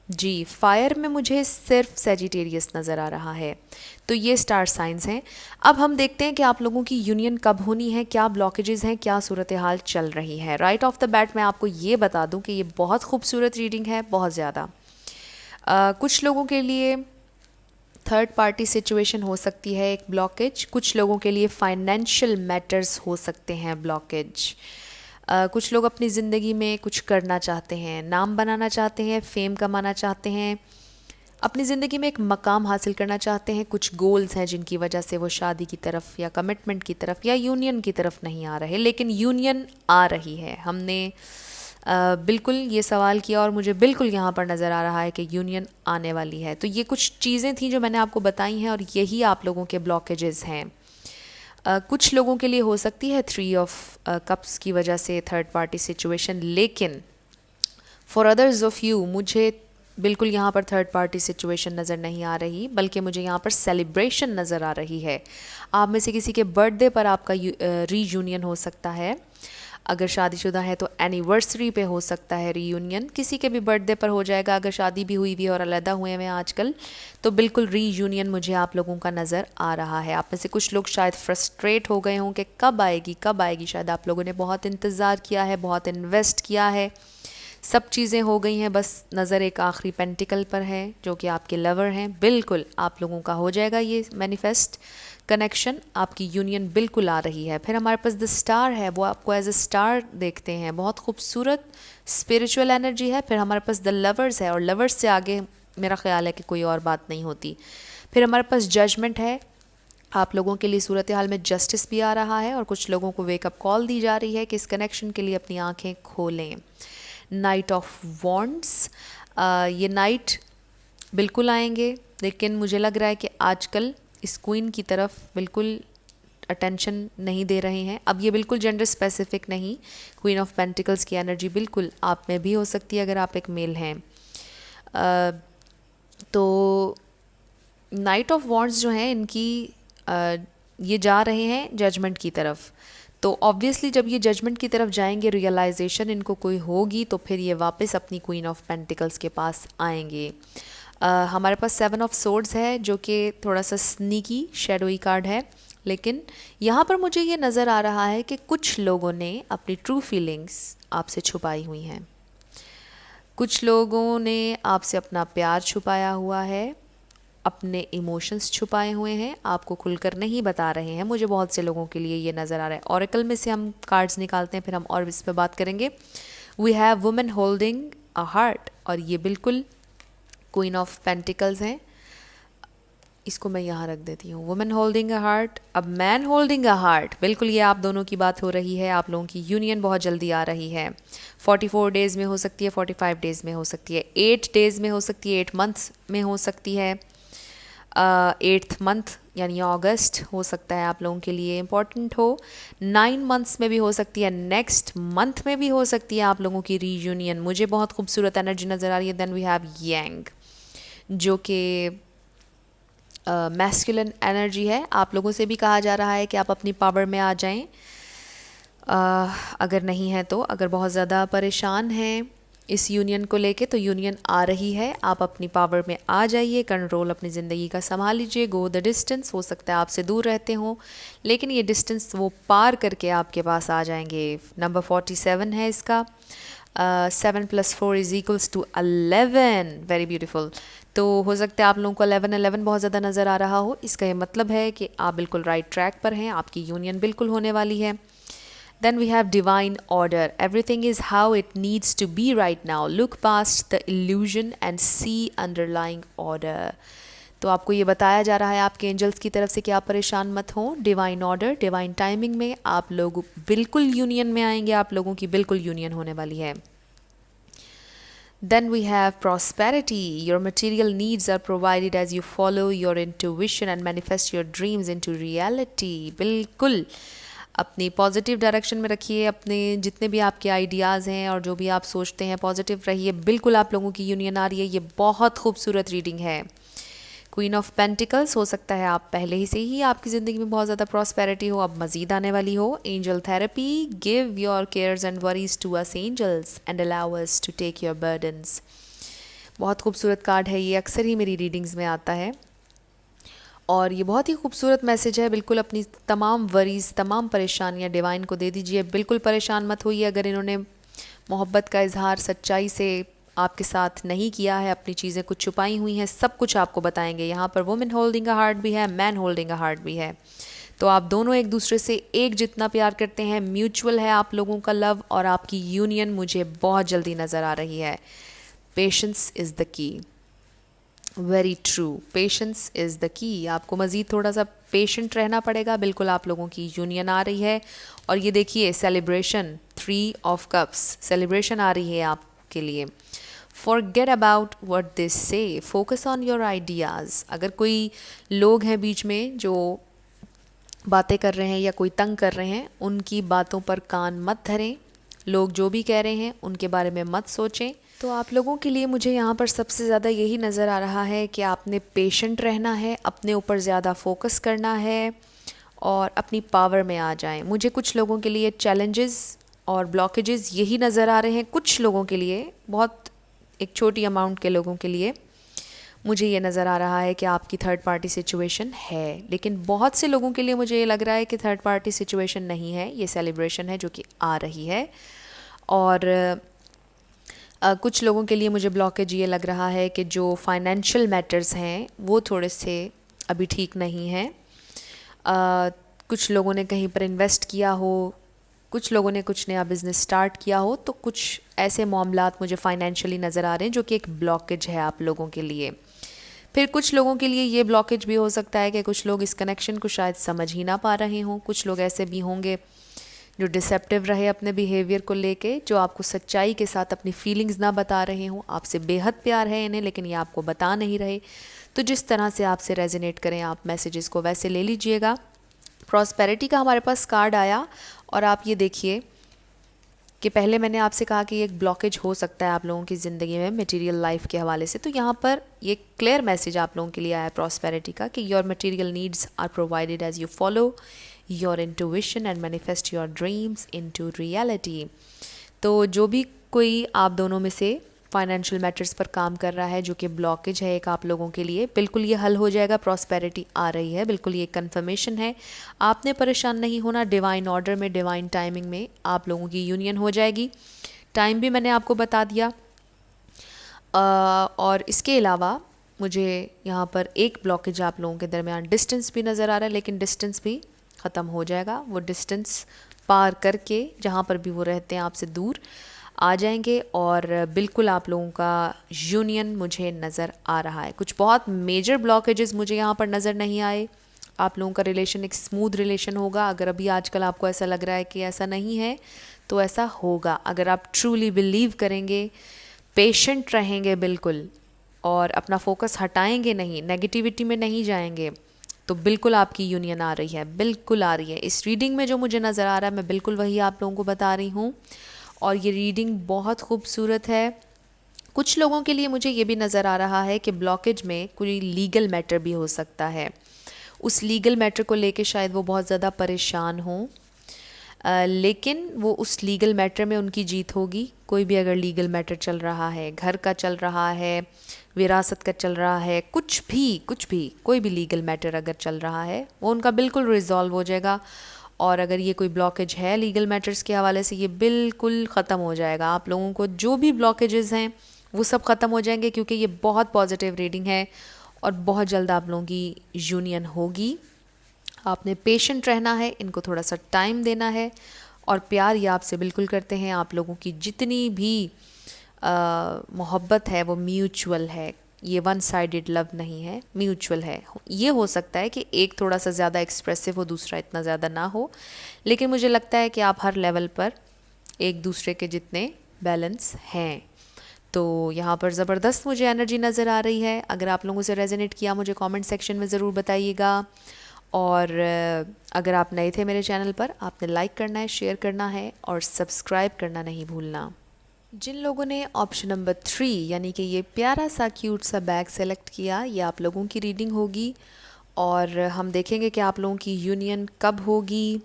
जी, फायर में मुझे सिर्फ सेजिटेरियस नज़र आ रहा है। तो ये स्टार साइंस हैं। अब हम देखते हैं कि आप लोगों की यूनियन कब होनी है, क्या ब्लॉकेजेस हैं, क्या सूरत हाल चल रही है। राइट ऑफ द बैट मैं आपको ये बता दूं कि ये बहुत खूबसूरत रीडिंग है, बहुत ज़्यादा। कुछ लोगों के लिए थर्ड पार्टी सिचुएशन हो सकती है एक ब्लॉकेज, कुछ लोगों के लिए फाइनेंशियल मैटर्स हो सकते हैं ब्लॉकेज। कुछ लोग अपनी ज़िंदगी में कुछ करना चाहते हैं, नाम बनाना चाहते हैं, फेम कमाना चाहते हैं, अपनी ज़िंदगी में एक मकाम हासिल करना चाहते हैं। कुछ गोल्स हैं जिनकी वजह से वो शादी की तरफ या कमिटमेंट की तरफ या यूनियन की तरफ नहीं आ रहे, लेकिन यूनियन आ रही है। हमने बिल्कुल ये सवाल किया और मुझे बिल्कुल यहाँ पर नज़र आ रहा है कि यूनियन आने वाली है। तो ये कुछ चीज़ें थी जो मैंने आपको बताई हैं और यही आप लोगों के ब्लॉकेजेस हैं। कुछ लोगों के लिए हो सकती है 3 ऑफ कप्स की वजह से थर्ड पार्टी सिचुएशन, लेकिन फॉर अदर्स ऑफ यू मुझे बिल्कुल यहाँ पर थर्ड पार्टी सिचुएशन नज़र नहीं आ रही, बल्कि मुझे यहाँ पर सेलिब्रेशन नज़र आ रही है। आप में से किसी के बर्थडे पर आपका रीयूनियन हो सकता है। अगर शादीशुदा है तो एनिवर्सरी पे हो सकता है रीयूनियन, किसी के भी बर्थडे पर हो जाएगा। अगर शादी भी हुई भी और अलहदा हुए हैं आजकल, तो बिल्कुल रीयूनियन मुझे आप लोगों का नज़र आ रहा है। आप में से कुछ लोग शायद फ्रस्ट्रेट हो गए हों कि कब आएगी कब आएगी। शायद आप लोगों ने बहुत इंतज़ार किया है, बहुत इन्वेस्ट किया है, सब चीज़ें हो गई हैं, बस नज़र एक आखिरी पेंटिकल पर है जो कि आपके लवर हैं। बिल्कुल आप लोगों का हो जाएगा ये मैनिफेस्ट कनेक्शन, आपकी यूनियन बिल्कुल आ रही है। फिर हमारे पास द स्टार है, वो आपको एज अ स्टार देखते हैं, बहुत खूबसूरत स्पिरिचुअल एनर्जी है। फिर हमारे पास द लवर्स है, और लवर्स से आगे मेरा ख्याल है कि कोई और बात नहीं होती। फिर हमारे पास जजमेंट है, आप लोगों के लिए सूरत हाल में जस्टिस भी आ रहा है और कुछ लोगों को वेकअप कॉल दी जा रही है कि इस कनेक्शन के लिए अपनी आँखें खोलें। नाइट ऑफ वॉन्ड्स, ये नाइट बिल्कुल आएंगे, लेकिन मुझे लग रहा है कि आजकल इस क्वीन की तरफ बिल्कुल अटेंशन नहीं दे रहे हैं। अब ये बिल्कुल जेंडर स्पेसिफिक नहीं, क्वीन ऑफ पेंटिकल्स की एनर्जी बिल्कुल आप में भी हो सकती है अगर आप एक मेल हैं। तो नाइट ऑफ वॉन्ड्स जो हैं इनकी ये जा रहे हैं जजमेंट की तरफ। तो ऑब्वियसली जब ये जजमेंट की तरफ जाएंगे, रियलाइजेशन इनको कोई होगी, तो फिर ये वापस अपनी क्वीन ऑफ पेंटिकल्स के पास आएंगे। हमारे पास 7 ऑफ सोर्ड्स है जो कि थोड़ा सा स्नीकी शैडोई कार्ड है, लेकिन यहाँ पर मुझे ये नज़र आ रहा है कि कुछ लोगों ने अपनी ट्रू फीलिंग्स आपसे छुपाई हुई हैं। कुछ लोगों ने आपसे अपना प्यार छुपाया हुआ है, अपने इमोशंस छुपाए हुए हैं, आपको खुलकर नहीं बता रहे हैं। मुझे बहुत से लोगों के लिए ये नज़र आ रहा है। ऑरेकल में से हम कार्ड्स निकालते हैं, फिर हम और इस पर बात करेंगे। We have women holding a heart, और ये बिल्कुल क्वीन ऑफ पेंटिकल्स हैं। इसको मैं यहाँ रख देती हूँ। वुमेन होल्डिंग अ हार्ट, अब मैन होल्डिंग अ हार्ट, बिल्कुल ये आप दोनों की बात हो रही है। आप लोगों की यूनियन बहुत जल्दी आ रही है। 44 डेज़ में हो सकती है, 45 डेज़ में हो सकती है, 8 डेज़ में हो सकती है, 8 मंथ्स में हो सकती है, 8th मंथ यानी अगस्त हो सकता है आप लोगों के लिए इम्पॉर्टेंट हो, 9 मंथ्स में भी हो सकती है, नेक्स्ट मंथ में भी हो सकती है आप लोगों की रीयूनियन। मुझे बहुत खूबसूरत एनर्जी नज़र आ रही है। देन वी हैव यांग, जो कि मैस्कुलिन एनर्जी है। आप लोगों से भी कहा जा रहा है कि आप अपनी पावर में आ जाएं। अगर नहीं है तो, अगर बहुत ज़्यादा परेशान हैं इस यूनियन को लेके, तो यूनियन आ रही है, आप अपनी पावर में आ जाइए, कंट्रोल अपनी ज़िंदगी का संभाल लीजिए। गो द डिस्टेंस, हो सकता है आपसे दूर रहते हों, लेकिन ये डिस्टेंस वो पार करके आपके पास आ जाएंगे। नंबर 47 है इसका। 7 + 4 = 11, वेरी ब्यूटीफुल। तो हो सकता है आप लोगों को 11 बहुत ज़्यादा नज़र आ रहा हो। इसका ये मतलब है कि आप बिल्कुल राइट ट्रैक पर हैं, आपकी यूनियन बिल्कुल होने वाली है। Then we have divine order. Everything is how it needs to be right now. Look past the illusion and see underlying order. तो आपको ये बताया जा रहा है आपके एंजल्स की तरफ से कि आप परेशान मत हो। डिवाइन ऑर्डर, डिवाइन टाइमिंग में आप लोग बिल्कुल यूनियन में आएंगे, आप लोगों की बिल्कुल यूनियन होने वाली है। Then we have prosperity. Your material needs are provided as you follow your intuition and manifest your dreams into reality. बिल्कुल अपनी पॉजिटिव डायरेक्शन में रखिए, अपने जितने भी आपके आइडियाज़ हैं और जो भी आप सोचते हैं पॉजिटिव रहिए। बिल्कुल आप लोगों की यूनियन आ रही है। ये बहुत खूबसूरत रीडिंग है। क्वीन ऑफ पेंटिकल्स, हो सकता है आप पहले ही से ही आपकी ज़िंदगी में बहुत ज़्यादा प्रॉस्पेरिटी हो, अब मज़ीद आने वाली हो। Angel therapy, give your cares and worries to us angels and allow us to take your burdens. बहुत खूबसूरत कार्ड है ये, अक्सर ही मेरी रीडिंग्स में आता है और ये बहुत ही खूबसूरत मैसेज है। बिल्कुल अपनी तमाम वरीज़, तमाम परेशानियाँ डिवाइन को दे दीजिए। बिल्कुल परेशान मत होइए। अगर इन्होंने मोहब्बत का इजहार सच्चाई से आपके साथ नहीं किया है, अपनी चीज़ें कुछ छुपाई हुई हैं, सब कुछ आपको बताएंगे। यहाँ पर वुमेन होल्डिंग अ हार्ट भी है, मैन होल्डिंग अ हार्ट भी है। तो आप दोनों एक दूसरे से एक जितना प्यार करते हैं, म्यूचुअल है आप लोगों का लव, और आपकी यूनियन मुझे बहुत जल्दी नज़र आ रही है। Patience is the key. Very true, patience is the key. आपको मज़ीद थोड़ा सा पेशेंट रहना पड़ेगा। बिल्कुल आप लोगों की यूनियन आ रही है। और ये देखिए सेलिब्रेशन, 3 ऑफ कप्स, सेलिब्रेशन आ रही है आपके लिए। फॉरगेट अबाउट व्हाट दे से, फोकस ऑन योर आइडियाज़। अगर कोई लोग हैं बीच में जो बातें कर रहे हैं या कोई तंग कर रहे हैं, उनकी बातों पर कान मत धरें। लोग जो भी कह रहे हैं उनके बारे में मत सोचें। तो आप लोगों के लिए मुझे यहाँ पर सबसे ज़्यादा यही नज़र आ रहा है कि आपने पेशेंट रहना है, अपने ऊपर ज़्यादा फोकस करना है और अपनी पावर में आ जाएं। मुझे कुछ लोगों के लिए चैलेंजेस और ब्लॉकेजेस यही नज़र आ रहे हैं। कुछ लोगों के लिए, बहुत एक छोटी अमाउंट के लोगों के लिए मुझे ये नज़र आ रहा है कि आपकी थर्ड पार्टी सिचुएशन है, लेकिन बहुत से लोगों के लिए मुझे ये लग रहा है कि थर्ड पार्टी सिचुएशन नहीं है, ये सेलिब्रेशन है जो कि आ रही है। और कुछ लोगों के लिए मुझे ब्लॉकेज ये लग रहा है कि जो फाइनेंशियल मैटर्स हैं वो थोड़े से अभी ठीक नहीं हैं। कुछ लोगों ने कहीं पर इन्वेस्ट किया हो, कुछ लोगों ने कुछ नया बिज़नेस स्टार्ट किया हो, तो कुछ ऐसे मामलात मुझे फाइनेंशियली नज़र आ रहे हैं जो कि एक ब्लॉकेज है आप लोगों के लिए। फिर कुछ लोगों के लिए ये ब्लॉकेज भी हो सकता है कि कुछ लोग इस कनेक्शन को शायद समझ ही ना पा रहे हों। कुछ लोग ऐसे भी होंगे जो डिसेप्टिव रहे अपने बिहेवियर को लेके, जो आपको सच्चाई के साथ अपनी फीलिंग्स ना बता रहे हों। आपसे बेहद प्यार है इन्हें, लेकिन ये आपको बता नहीं रहे। तो जिस तरह से आपसे रेजोनेट करें आप मैसेजेस को, वैसे ले लीजिएगा। प्रॉस्पेरिटी का हमारे पास कार्ड आया और आप ये देखिए कि पहले मैंने आपसे कहा कि एक ब्लॉकेज हो सकता है आप लोगों की ज़िंदगी में मटेरियल लाइफ के हवाले से। तो यहाँ पर ये क्लियर मैसेज आप लोगों के लिए आया प्रॉस्पेरिटी का कि your material needs are provided as you follow your intuition and manifest your dreams into reality. तो जो भी कोई आप दोनों में से फाइनेंशियल मैटर्स पर काम कर रहा है जो कि ब्लॉकेज है एक आप लोगों के लिए, बिल्कुल ये हल हो जाएगा। प्रॉस्पेरिटी आ रही है, बिल्कुल ये कंफर्मेशन है। आपने परेशान नहीं होना। डिवाइन ऑर्डर में, डिवाइन टाइमिंग में आप लोगों की यूनियन हो जाएगी। टाइम भी मैंने आपको बता दिया। और इसके अलावा मुझे यहाँ पर एक ब्लॉकेज आप लोगों के दरमियान डिस्टेंस भी नज़र आ रहा है, लेकिन डिस्टेंस भी ख़त्म हो जाएगा। वो डिस्टेंस पार करके जहाँ पर भी वो रहते हैं आपसे दूर, आ जाएंगे और बिल्कुल आप लोगों का यूनियन मुझे नज़र आ रहा है। कुछ बहुत मेजर ब्लॉकेजेस मुझे यहाँ पर नज़र नहीं आए। आप लोगों का रिलेशन एक स्मूथ रिलेशन होगा। अगर अभी आजकल आपको ऐसा लग रहा है कि ऐसा नहीं है तो ऐसा होगा। अगर आप ट्रूली बिलीव करेंगे, पेशेंट रहेंगे बिल्कुल, और अपना फोकस हटाएंगे नहीं, नेगेटिविटी में नहीं जाएंगे, तो बिल्कुल आपकी यूनियन आ रही है, बिल्कुल आ रही है। इस रीडिंग में जो मुझे नज़र आ रहा है मैं बिल्कुल वही आप लोगों को बता रही हूँ। और ये रीडिंग बहुत खूबसूरत है। कुछ लोगों के लिए मुझे ये भी नज़र आ रहा है कि ब्लॉकेज में कोई लीगल मैटर भी हो सकता है। उस लीगल मैटर को लेके शायद वो बहुत ज़्यादा परेशान हों, लेकिन वो उस लीगल मैटर में उनकी जीत होगी। कोई भी अगर लीगल मैटर चल रहा है, घर का चल रहा है, विरासत का चल रहा है, कुछ भी कोई भी लीगल मैटर अगर चल रहा है वो उनका बिल्कुल रिजॉल्व हो जाएगा। और अगर ये कोई ब्लॉकेज है लीगल मैटर्स के हवाले से, ये बिल्कुल ख़त्म हो जाएगा। आप लोगों को जो भी ब्लॉकेजेस हैं वो सब ख़त्म हो जाएंगे, क्योंकि ये बहुत पॉजिटिव रीडिंग है और बहुत जल्द आप लोगों की यूनियन होगी। आपने पेशेंट रहना है, इनको थोड़ा सा टाइम देना है, और प्यार ये आपसे बिल्कुल करते हैं। आप लोगों की जितनी भी मोहब्बत है वो म्यूचुअल है, ये वन साइडेड लव नहीं है, म्यूचुअल है। ये हो सकता है कि एक थोड़ा सा ज़्यादा एक्सप्रेसिव हो, दूसरा इतना ज़्यादा ना हो, लेकिन मुझे लगता है कि आप हर लेवल पर एक दूसरे के जितने बैलेंस हैं। तो यहाँ पर ज़बरदस्त मुझे एनर्जी नज़र आ रही है। अगर आप लोगों से रेजोनेट किया मुझे कमेंट सेक्शन में ज़रूर बताइएगा। और अगर आप नए थे मेरे चैनल पर, आपने लाइक करना है, शेयर करना है और सब्सक्राइब करना नहीं भूलना। जिन लोगों ने ऑप्शन नंबर 3 यानी कि ये प्यारा सा क्यूट सा बैग सेलेक्ट किया, ये आप लोगों की रीडिंग होगी और हम देखेंगे कि आप लोगों की यूनियन कब होगी,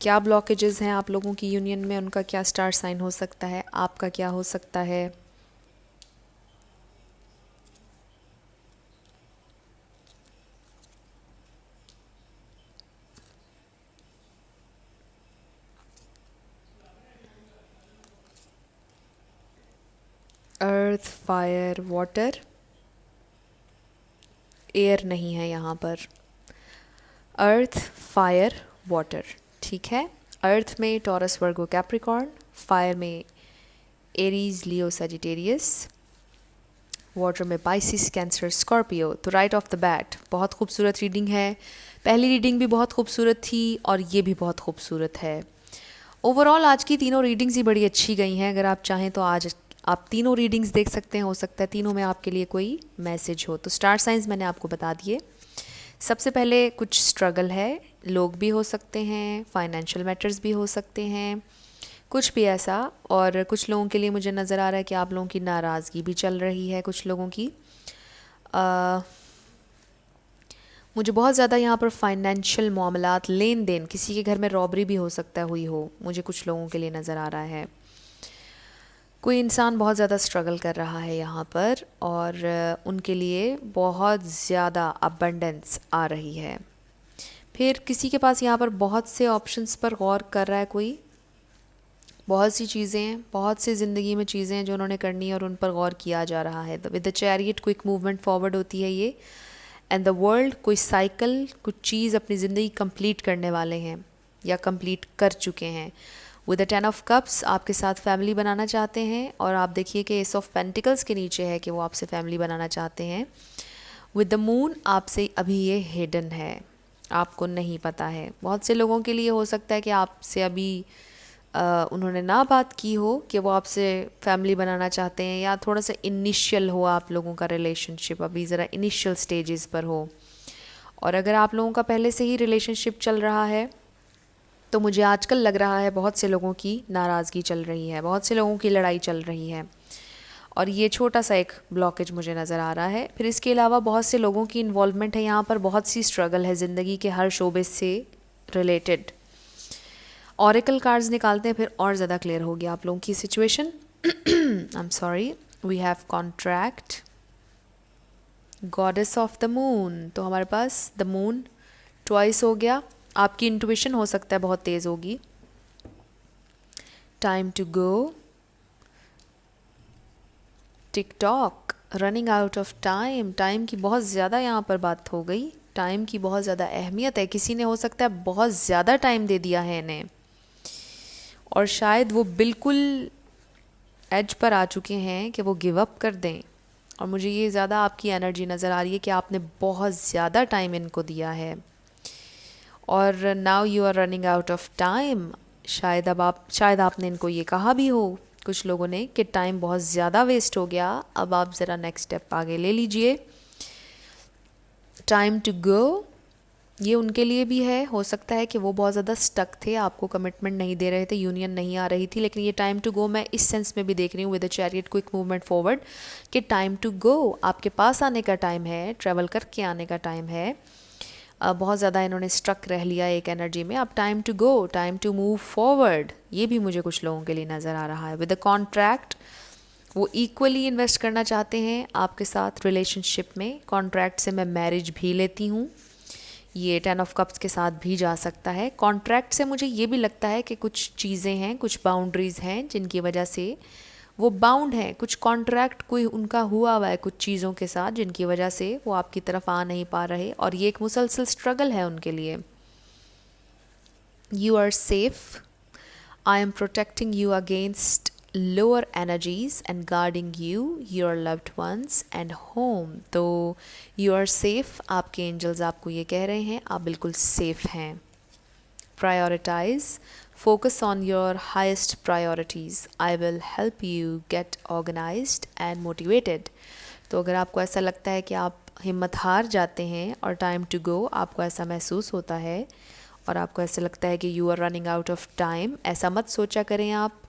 क्या ब्लॉकेजेस हैं आप लोगों की यूनियन में, उनका क्या स्टार साइन हो सकता है, आपका क्या हो सकता है। अर्थ, फायर, वाटर, एयर नहीं है यहाँ पर। अर्थ, फायर, वाटर, ठीक है। अर्थ में टॉरस, वर्गो, कैप्रिकॉर्न, फायर में एरीज, लियो, सजिटेरियस, वाटर में पाइसिस, कैंसर, स्कॉर्पियो। तो राइट ऑफ द बैट बहुत खूबसूरत रीडिंग है। पहली रीडिंग भी बहुत खूबसूरत थी और ये भी बहुत खूबसूरत है। ओवरऑल आज की तीनों रीडिंग्स ही बड़ी अच्छी गई हैं। अगर आप चाहें तो आज आप तीनों रीडिंग्स देख सकते हैं, हो सकता है तीनों में आपके लिए कोई मैसेज हो। तो स्टार साइंस मैंने आपको बता दिए। सबसे पहले कुछ स्ट्रगल है, लोग भी हो सकते हैं, फाइनेंशियल मैटर्स भी हो सकते हैं, कुछ भी ऐसा। और कुछ लोगों के लिए मुझे नज़र आ रहा है कि आप लोगों की नाराज़गी भी चल रही है। कुछ लोगों की मुझे बहुत ज़्यादा यहाँ पर फाइनेंशियल मामलात, लेन देन, किसी के घर में रॉबरी भी हो सकता है हुई हो, मुझे कुछ लोगों के लिए नज़र आ रहा है। कोई इंसान बहुत ज़्यादा स्ट्रगल कर रहा है यहाँ पर और उनके लिए बहुत ज़्यादा अबंडेंस आ रही है। फिर किसी के पास यहाँ पर बहुत से ऑप्शंस पर गौर कर रहा है कोई, बहुत सी चीज़ें हैं, बहुत सी ज़िंदगी में चीज़ें हैं जो उन्होंने करनी है और उन पर गौर किया जा रहा है। With the chariot quick movement forward होती है ये। एंड द वर्ल्ड, कोई साइकिल, कुछ चीज़ अपनी ज़िंदगी कंप्लीट करने वाले हैं या कंप्लीट कर चुके हैं। विद द 10 ऑफ कप्स आपके साथ फैमिली बनाना चाहते हैं और आप देखिए कि एस ऑफ पेंटिकल्स के नीचे है कि वो आपसे फैमिली बनाना चाहते हैं। विद द मून आपसे अभी ये हिडन है, आपको नहीं पता है। बहुत से लोगों के लिए हो सकता है कि आपसे अभी उन्होंने ना बात की हो कि वो आपसे फैमिली बनाना चाहते हैं, या थोड़ा सा इनिशियल हो आप लोगों का रिलेशनशिप, अभी ज़रा इनिशियल स्टेजेस पर हो। और अगर आप लोगों का पहले से ही रिलेशनशिप चल रहा है तो मुझे आजकल लग रहा है बहुत से लोगों की नाराज़गी चल रही है, बहुत से लोगों की लड़ाई चल रही है और ये छोटा सा एक ब्लॉकेज मुझे नज़र आ रहा है। फिर इसके अलावा बहुत से लोगों की इन्वॉल्वमेंट है यहाँ पर, बहुत सी स्ट्रगल है ज़िंदगी के हर शोबे से रिलेटेड। ऑरेकल कार्ड्स निकालते हैं फिर और ज़्यादा क्लियर होगी आप लोगों की situation. I am sorry, we have contract, goddess of the moon. तो हमारे पास द मून ट्वाइस हो गया। आपकी इंट्यूशन हो सकता है बहुत तेज़ होगी। Time to go, TikTok, running out of time. Time की बहुत ज़्यादा यहाँ पर बात हो गई, टाइम की बहुत ज़्यादा अहमियत है। किसी ने हो सकता है बहुत ज़्यादा टाइम दे दिया है इन्हें। और शायद वो बिल्कुल एज पर आ चुके हैं कि वो गिव अप कर दें। और मुझे ये ज़्यादा आपकी एनर्जी नज़र आ रही है कि आपने बहुत ज़्यादा टाइम इनको दिया है और now you are running out of time. शायद आपने इनको ये कहा भी हो कुछ लोगों ने कि टाइम बहुत ज़्यादा वेस्ट हो गया, अब आप ज़रा नेक्स्ट स्टेप आगे ले लीजिए। टाइम टू गो, ये उनके लिए भी है। हो सकता है कि वो बहुत ज़्यादा स्टक थे, आपको कमिटमेंट नहीं दे रहे थे, यूनियन नहीं आ रही थी, लेकिन ये टाइम टू गो मैं इस सेंस में भी देख रही हूँ with the chariot quick movement forward कि टाइम टू गो, आपके पास आने का टाइम है, ट्रैवल करके आने का टाइम है। बहुत ज़्यादा इन्होंने स्ट्रक रह लिया एक एनर्जी में, अब time to go, time to move forward, ये भी मुझे कुछ लोगों के लिए नज़र आ रहा है। विद द कॉन्ट्रैक्ट, वो इक्वली इन्वेस्ट करना चाहते हैं आपके साथ रिलेशनशिप में। कॉन्ट्रैक्ट से मैं मैरिज भी लेती हूँ, ये 10 ऑफ कप्स के साथ भी जा सकता है। कॉन्ट्रैक्ट से मुझे ये भी लगता है कि कुछ चीज़ें हैं, कुछ बाउंड्रीज़ हैं जिनकी वजह से वो बाउंड हैं, कुछ कॉन्ट्रैक्ट कोई उनका हुआ हुआ है कुछ चीज़ों के साथ जिनकी वजह से वो आपकी तरफ आ नहीं पा रहे, और ये एक मुसलसल स्ट्रगल है उनके लिए। You are safe, I am protecting you against lower energies and guarding you, your loved ones and home. तो यू आर सेफ, आपके एंजल्स आपको ये कह रहे हैं आप बिल्कुल सेफ हैं। Prioritize, focus on your highest priorities. I will help you get organized and motivated. तो अगर आपको ऐसा लगता है कि आप हिम्मत हार जाते हैं और टाइम टू गो आपको ऐसा महसूस होता है और आपको ऐसा लगता है कि you are running out of time, ऐसा मत सोचा करें आप।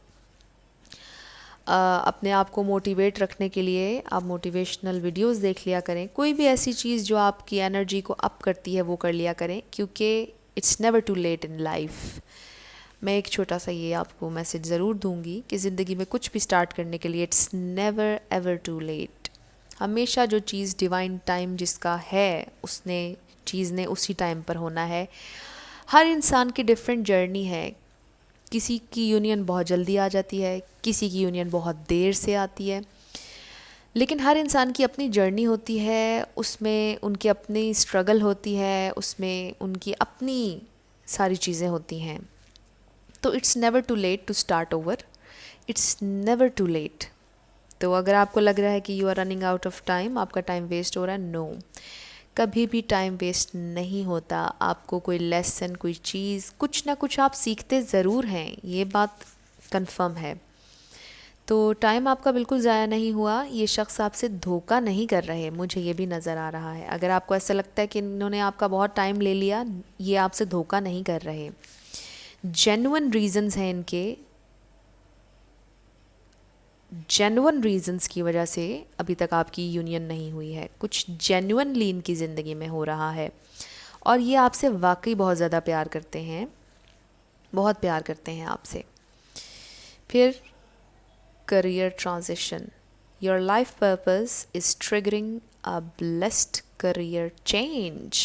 अपने आप को मोटिवेट रखने के लिए आप मोटिवेशनल वीडियोस देख लिया करें, कोई भी ऐसी चीज़ जो आपकी एनर्जी को अप करती है वो कर लिया करें, क्योंकि it's never too late in life. मैं एक छोटा सा ये आपको मैसेज ज़रूर दूंगी कि ज़िंदगी में कुछ भी स्टार्ट करने के लिए it's never ever too late. हमेशा जो चीज़ डिवाइन टाइम जिसका है उसने चीज़ ने उसी टाइम पर होना है। हर इंसान की डिफरेंट जर्नी है, किसी की यूनियन बहुत जल्दी आ जाती है, किसी की यूनियन बहुत देर से आती है, लेकिन हर इंसान की अपनी जर्नी होती है, उसमें उनकी अपनी स्ट्रगल होती है, उसमें उनकी अपनी सारी चीज़ें होती हैं। तो it's never too late to start over, it's never too late. तो अगर आपको लग रहा है कि you are running out of time, आपका टाइम वेस्ट हो रहा है, नो, कभी भी टाइम वेस्ट नहीं होता। आपको कोई लेसन, कोई चीज़, कुछ ना कुछ आप सीखते ज़रूर हैं, ये बात कंफर्म है। तो टाइम आपका बिल्कुल ज़ाया नहीं हुआ, ये शख्स आपसे धोखा नहीं कर रहे, मुझे ये भी नज़र आ रहा है। अगर आपको ऐसा लगता है कि इन्होंने आपका बहुत टाइम ले लिया, ये आपसे धोखा नहीं कर रहे। जेन्युइन रीज़न्स हैं इनके, जेन्युइन रीज़न्स की वजह से अभी तक आपकी यूनियन नहीं हुई है, कुछ जेन्युइनली इनकी ज़िंदगी में हो रहा है और ये आपसे वाकई बहुत ज़्यादा प्यार करते हैं, बहुत प्यार करते हैं आपसे। फिर career transition, your life purpose is triggering a blessed career change।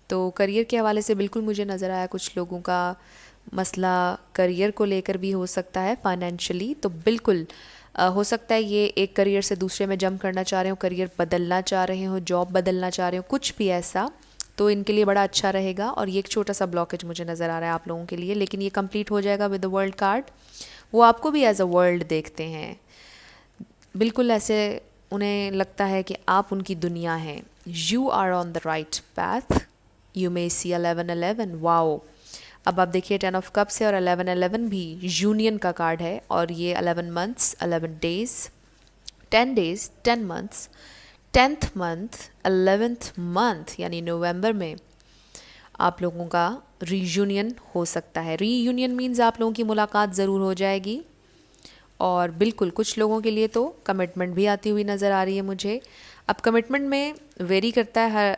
तो करियर के हवाले से बिल्कुल मुझे नज़र आया कुछ लोगों का मसला करियर को लेकर भी हो सकता है, फाइनेंशियली। तो बिल्कुल हो सकता है ये एक करियर से दूसरे में जंप करना चाह रहे हो, करियर बदलना चाह रहे हो, जॉब बदलना चाह रहे हो, कुछ भी ऐसा, तो इनके लिए बड़ा अच्छा रहेगा। और ये एक छोटा सा ब्लॉकेज मुझे नज़र आ रहा है आप लोगों के लिए, लेकिन ये कंप्लीट हो जाएगा विद द वर्ल्ड कार्ड। वो आपको भी एज अ वर्ल्ड देखते हैं, बिल्कुल ऐसे उन्हें लगता है कि आप उनकी दुनिया हैं। You are on the right path, you may see 1111, wow. अब आप देखिए 10 ऑफ कप्स है और 1111 भी यूनियन का कार्ड है, और ये 11 months, 11 days, 10 days, 10 months, 10th month, 11th month यानी नवंबर में आप लोगों का रीयूनियन हो सकता है। रीयूनियन मीन्स आप लोगों की मुलाकात ज़रूर हो जाएगी, और बिल्कुल कुछ लोगों के लिए तो कमिटमेंट भी आती हुई नज़र आ रही है मुझे। अब कमिटमेंट में वेरी करता है हर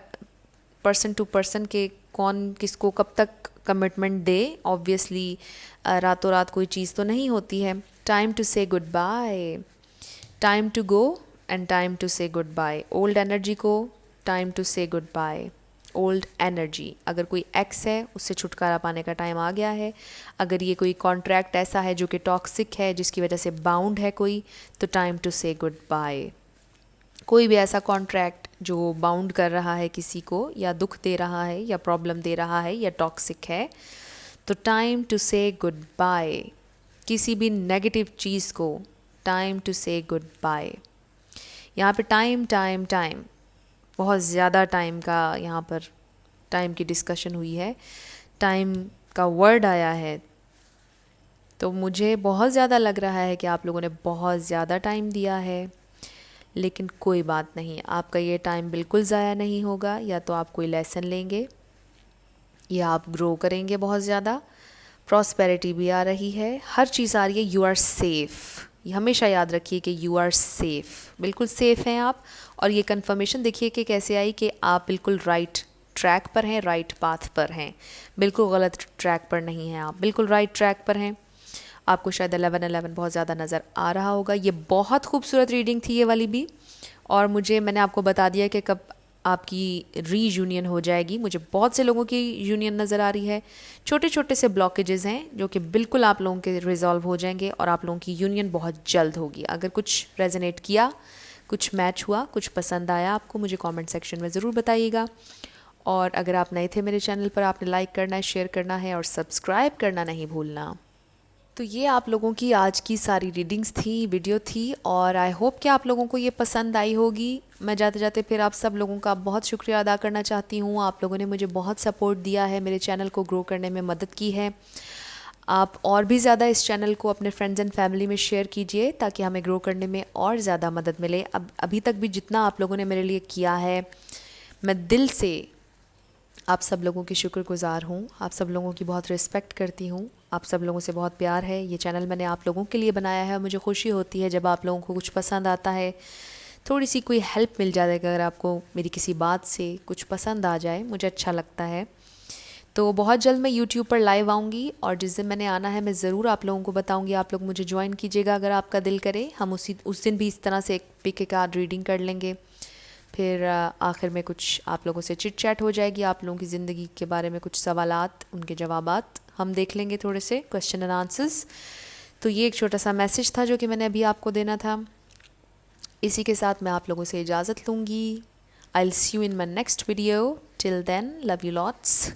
पर्सन टू पर्सन के कौन किसको कब तक कमिटमेंट दे। ऑब्वियसली रातों रात कोई चीज़ तो नहीं होती है। Time to say good bye, time to go and time to say good bye. Old energy को time to say good bye, old energy. अगर कोई एक्स है उससे छुटकारा पाने का टाइम आ गया है। अगर ये कोई कॉन्ट्रैक्ट ऐसा है जो कि टॉक्सिक है, जिसकी वजह से बाउंड है कोई, तो time to say good bye. कोई भी ऐसा कॉन्ट्रैक्ट जो बाउंड कर रहा है किसी को, या दुख दे रहा है, या प्रॉब्लम दे रहा है, या टॉक्सिक है, तो time to say good bye, किसी भी नेगेटिव चीज़ को time to say good bye. यहाँ पे टाइम टाइम टाइम, बहुत ज़्यादा टाइम का यहाँ पर टाइम की डिस्कशन हुई है, टाइम का वर्ड आया है। तो मुझे बहुत ज़्यादा लग रहा है कि आप लोगों ने बहुत ज़्यादा टाइम दिया है, लेकिन कोई बात नहीं, आपका ये टाइम बिल्कुल ज़ाया नहीं होगा। या तो आप कोई लेसन लेंगे या आप ग्रो करेंगे बहुत ज़्यादा। प्रॉस्पेरिटी भी आ रही है, हर चीज़ आ रही है। यू आर सेफ़, ये हमेशा याद रखिए कि यू आर सेफ़, बिल्कुल सेफ़ हैं आप। और ये कंफर्मेशन देखिए कि कैसे आई कि आप बिल्कुल राइट ट्रैक पर हैं, राइट पाथ पर हैं, बिल्कुल गलत ट्रैक पर नहीं हैं आप, बिल्कुल राइट ट्रैक पर हैं। आपको शायद 11-11 बहुत ज़्यादा नज़र आ रहा होगा। ये बहुत खूबसूरत रीडिंग थी ये वाली भी, और मैंने आपको बता दिया कि कब आपकी रीयूनियन हो जाएगी। मुझे बहुत से लोगों की यूनियन नज़र आ रही है। छोटे छोटे से ब्लॉकेजेस हैं जो कि बिल्कुल आप लोगों के रिजॉल्व हो जाएंगे और आप लोगों की यूनियन बहुत जल्द होगी। अगर कुछ रेजोनेट किया, कुछ मैच हुआ, कुछ पसंद आया आपको, मुझे कमेंट सेक्शन में ज़रूर बताइएगा। और अगर आप नए थे मेरे चैनल पर, आपने लाइक करना है, शेयर करना है और सब्सक्राइब करना नहीं भूलना। तो ये आप लोगों की आज की सारी रीडिंग्स थी, वीडियो थी, और आई होप कि आप लोगों को ये पसंद आई होगी। मैं जाते जाते फिर आप सब लोगों का बहुत शुक्रिया अदा करना चाहती हूँ। आप लोगों ने मुझे बहुत सपोर्ट दिया है, मेरे चैनल को ग्रो करने में मदद की है। आप और भी ज़्यादा इस चैनल को अपने फ्रेंड्स एंड फैमिली में शेयर कीजिए ताकि हमें ग्रो करने में और ज़्यादा मदद मिले। अब अभी तक भी जितना आप लोगों ने मेरे लिए किया है, मैं दिल से आप सब लोगों की शुक्रगुज़ार हूँ। आप सब लोगों की बहुत रिस्पेक्ट करती हूँ। आप सब लोगों से बहुत प्यार है। ये चैनल मैंने आप लोगों के लिए बनाया है और मुझे खुशी होती है जब आप लोगों को कुछ पसंद आता है, थोड़ी सी कोई हेल्प मिल जाए। अगर आपको मेरी किसी बात से कुछ पसंद आ जाए, मुझे अच्छा लगता है। तो बहुत जल्द मैं यूट्यूब पर लाइव आऊँगी, और जिस दिन मैंने आना है मैं ज़रूर आप लोगों को बताऊँगी। आप लोग मुझे ज्वाइन कीजिएगा अगर आपका दिल करे। हम उस दिन भी इस तरह से एक पिक कार्ड रीडिंग कर लेंगे। फिर आखिर में कुछ आप लोगों से चिट चैट हो जाएगी, आप लोगों की ज़िंदगी के बारे में कुछ सवालात, उनके जवाबात हम देख लेंगे, थोड़े से क्वेश्चन एंड आंसर्स। तो ये एक छोटा सा मैसेज था जो कि मैंने अभी आपको देना था। इसी के साथ मैं आप लोगों से इजाज़त लूँगी। I will see you in my next video. Till then, love you lots,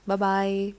bye bye.